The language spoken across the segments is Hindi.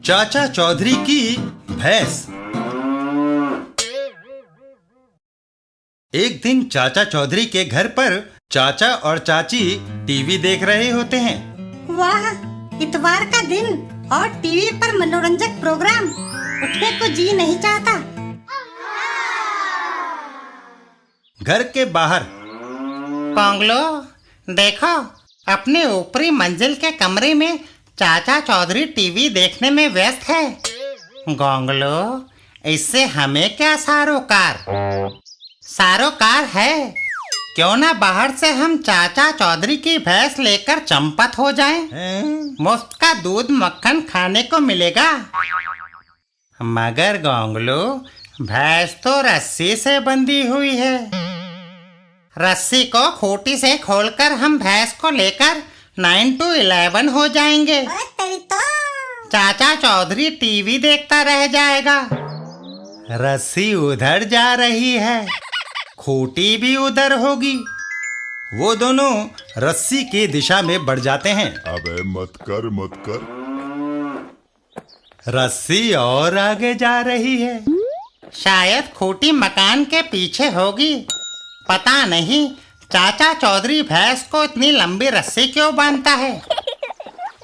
चाचा चौधरी की भैंस। एक दिन चाचा चौधरी के घर पर चाचा और चाची टीवी देख रहे होते हैं। वाह, इतवार का दिन और टीवी पर मनोरंजक प्रोग्राम, उठने को जी नहीं चाहता। घर के बाहर पोंगलो, देखो अपने ऊपरी मंजिल के कमरे में चाचा चौधरी टीवी देखने में व्यस्त है। गोंगलो, इससे हमें क्या सारोकार है। क्यों ना बाहर से हम चाचा चौधरी की भैंस लेकर चंपत हो जाएं? मुफ्त का दूध मक्खन खाने को मिलेगा। मगर गोंगलो, भैंस तो रस्सी से बंधी हुई है। रस्सी को खूंटी से खोलकर हम भैंस को लेकर 9 to 11 हो जाएंगे। चाचा चौधरी टीवी देखता रह जाएगा। रस्सी उधर जा रही है, खूंटी भी उधर होगी। वो दोनों रस्सी की दिशा में बढ़ जाते हैं। अबे मत कर। रस्सी और आगे जा रही है। शायद खूंटी मकान के पीछे होगी। पता नहीं चाचा चौधरी भैंस को इतनी लंबी रस्सी क्यों बांधता है।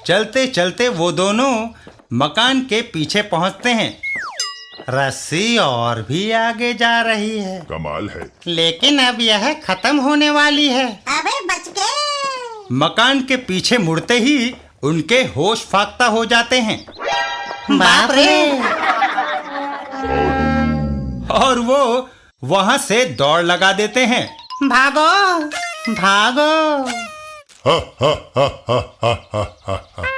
चलते चलते वो दोनों मकान के पीछे पहुंचते हैं। रस्सी और भी आगे जा रही है। कमाल है। लेकिन अब यह खत्म होने वाली है। अबे बच गए। मकान के पीछे मुड़ते ही उनके होश फाख्ता हो जाते हैं। बाप रे! और वो वहां से दौड़ लगा देते हैं। भागो भागो! हा हा हा हा हा हा हा हा।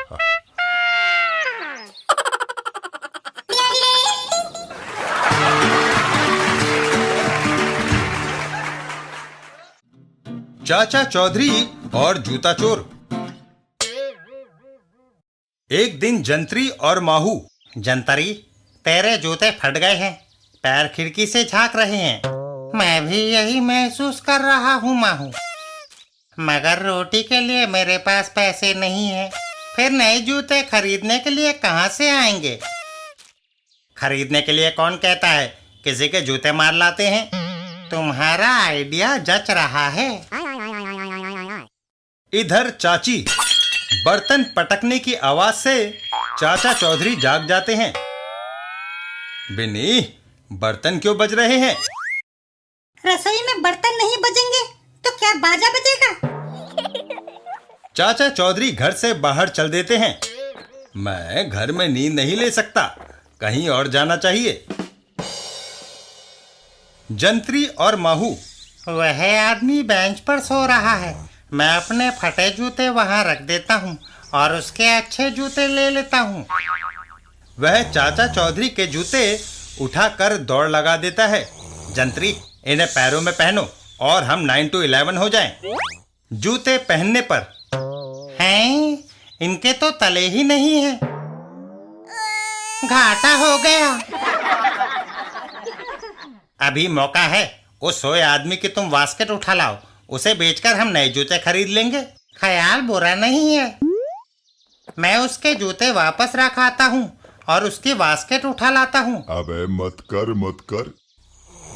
चाचा चौधरी और जूता चोर। एक दिन जंतरी और माहू। जंतरी, तेरे जूते फट गए हैं, पैर खिड़की से झांक रहे हैं। मैं भी यही महसूस कर रहा हूँ माहू, मगर रोटी के लिए मेरे पास पैसे नहीं है। फिर नए जूते खरीदने के लिए कहाँ से आएंगे? खरीदने के लिए कौन कहता है? किसी के जूते मार लाते हैं। तुम्हारा आइडिया जच रहा है। इधर चाची बर्तन पटकने की आवाज से चाचा चौधरी जाग जाते हैं। बिन्नी, बर्तन क्यों बज रहे हैं? रसोई में बर्तन नहीं बजेंगे तो क्या बाजा बजेगा? चाचा चौधरी घर से बाहर चल देते हैं। मैं घर में नींद नहीं ले सकता, कहीं और जाना चाहिए। जंतरी और माहू। वह आदमी बेंच पर सो रहा है। मैं अपने फटे जूते वहां रख देता हूँ और उसके अच्छे जूते ले लेता हूँ। वह चाचा चौधरी के जूते उठाकर दौड़ लगा देता है। जंतरी, इन्हें पैरों में पहनो और हम 9 to 11 हो जाएं। जूते पहनने पर हैं, इनके तो तले ही नहीं है। घाटा हो गया। अभी मौका है, उस सोए आदमी की तुम बास्केट उठा लाओ। उसे बेचकर हम नए जूते खरीद लेंगे। ख्याल बुरा नहीं है। मैं उसके जूते वापस रख आता हूँ और उसकी बास्केट उठा लाता हूँ। अबे मत कर।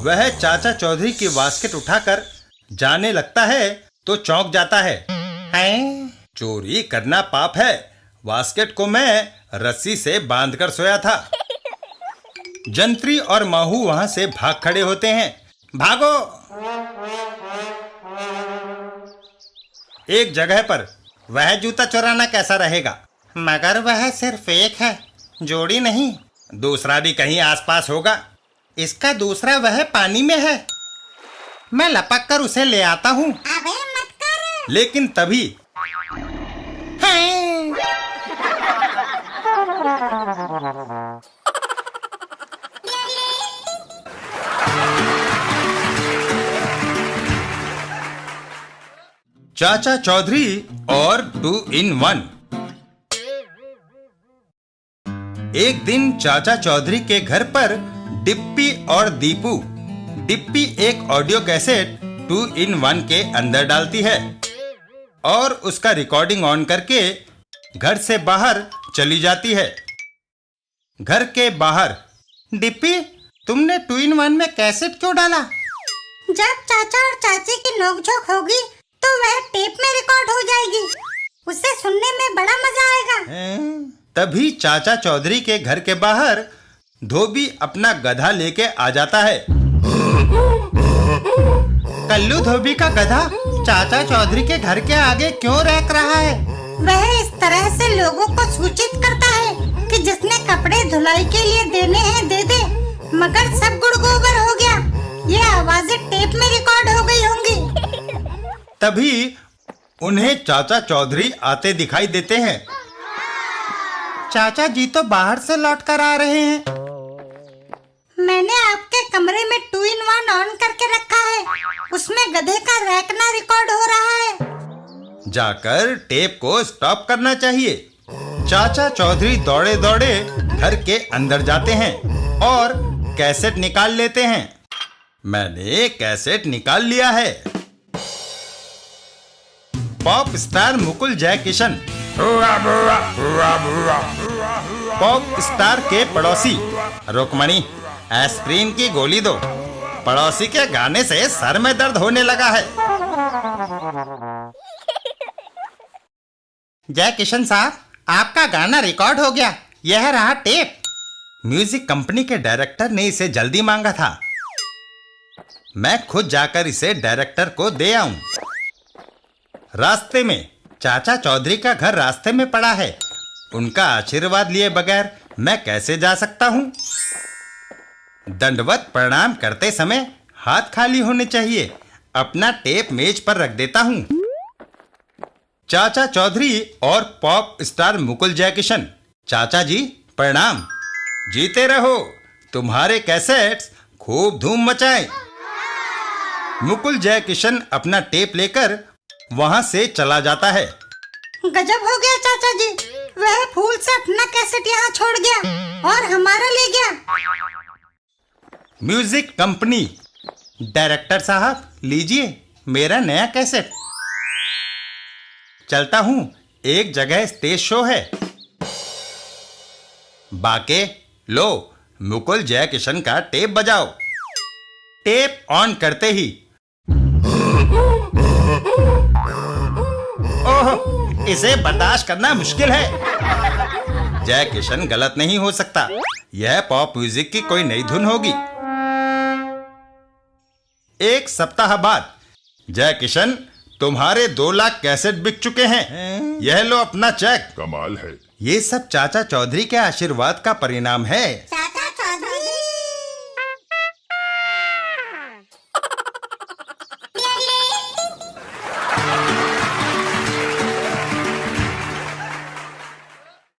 वह चाचा चौधरी की बास्केट उठाकर जाने लगता है तो चौंक जाता है। हैं? चोरी करना पाप है। बास्केट को मैं रस्सी से बांधकर सोया था। जंतरी और माहू वहां से भाग खड़े होते हैं। भागो! एक जगह पर वह जूता चुराना कैसा रहेगा? मगर वह सिर्फ एक है, जोड़ी नहीं। दूसरा भी कहीं आसपास होगा। इसका दूसरा वह पानी में है। मैं लपक कर उसे ले आता हूँ। अबे मत कर। लेकिन तभी चाचा चौधरी और 2 in 1। एक दिन चाचा चौधरी के घर पर डिप्पी और दीपू। डिप्पी एक ऑडियो कैसेट 2 in 1 के अंदर डालती है और उसका रिकॉर्डिंग ऑन करके घर से बाहर चली जाती है। घर के बाहर। डिप्पी, तुमने 2 in 1 में कैसेट क्यों डाला? जब चाचा और चाची की नोकझोंक होगी तो वह टेप में रिकॉर्ड हो जाएगी। उसे सुनने में बड़ा मजा आएगा। तभी चाचा चौधरी के घर के बाहर धोबी अपना गधा लेके आ जाता है। कल्लू धोबी का गधा चाचा चौधरी के घर के आगे क्यों रख रहा है? वह इस तरह से लोगों को सूचित करता है कि जिसने कपड़े धुलाई के लिए देने हैं दे दे, मगर सब गुड़ गोबर हो गया। ये आवाजें टेप में रिकॉर्ड हो गई होंगी। तभी उन्हें चाचा चौधरी आते दिखाई देते हैं। चाचा जी तो बाहर से लौट कर आ रहे हैं। मैंने आपके कमरे में 2 in 1 ऑन करके रखा है। उसमें गधे का रैकना रिकॉर्ड हो रहा है। जाकर टेप को स्टॉप करना चाहिए। चाचा चौधरी दौड़े दौड़े घर के अंदर जाते हैं और कैसेट निकाल लेते हैं। मैंने कैसेट निकाल लिया है। पॉप स्टार मुकुल जय किशन, पॉप स्टार के पड़ोसी। रुक्मणी, एस्प्रिन की गोली दो, पड़ोसी के गाने से सर में दर्द होने लगा है। जय किशन साहब, आपका गाना रिकॉर्ड हो गया। यह रहा टेप। म्यूजिक कंपनी के डायरेक्टर ने इसे जल्दी मांगा था। मैं खुद जाकर इसे डायरेक्टर को दे आऊं। रास्ते में चाचा चौधरी का घर रास्ते में पड़ा है। उनका आशीर्वाद लिए बगैर मैं कैसे जा सकता हूं? दंडवत प्रणाम करते समय हाथ खाली होने चाहिए। अपना टेप मेज पर रख देता हूं। चाचा चौधरी और पॉप स्टार मुकुल जय किशन, चाचा जी प्रणाम। जीते रहो, तुम्हारे कैसेट्स खूब धूम मचाएं। मुकुल जय किशन अपना टेप लेकर वहां से चला जाता है। गजब हो गया चाचा जी, वह फूल से अपना कैसेट यहाँ छोड़ गया और हमारा ले गया। म्यूजिक कंपनी, डायरेक्टर साहब लीजिए मेरा नया कैसेट। चलता हूं, एक जगह स्टेज शो है। बाके, लो मुकुल जय किशन का टेप बजाओ। टेप ऑन करते ही ओह, इसे बर्दाश्त करना मुश्किल है। जय किशन गलत नहीं हो सकता। यह पॉप म्यूजिक की कोई नई धुन होगी। 1 सप्ताह बाद, जय किशन, तुम्हारे 2 लाख कैसेट बिक चुके हैं। यह लो अपना चेक। कमाल है। ये सब चाचा चौधरी के आशीर्वाद का परिणाम है।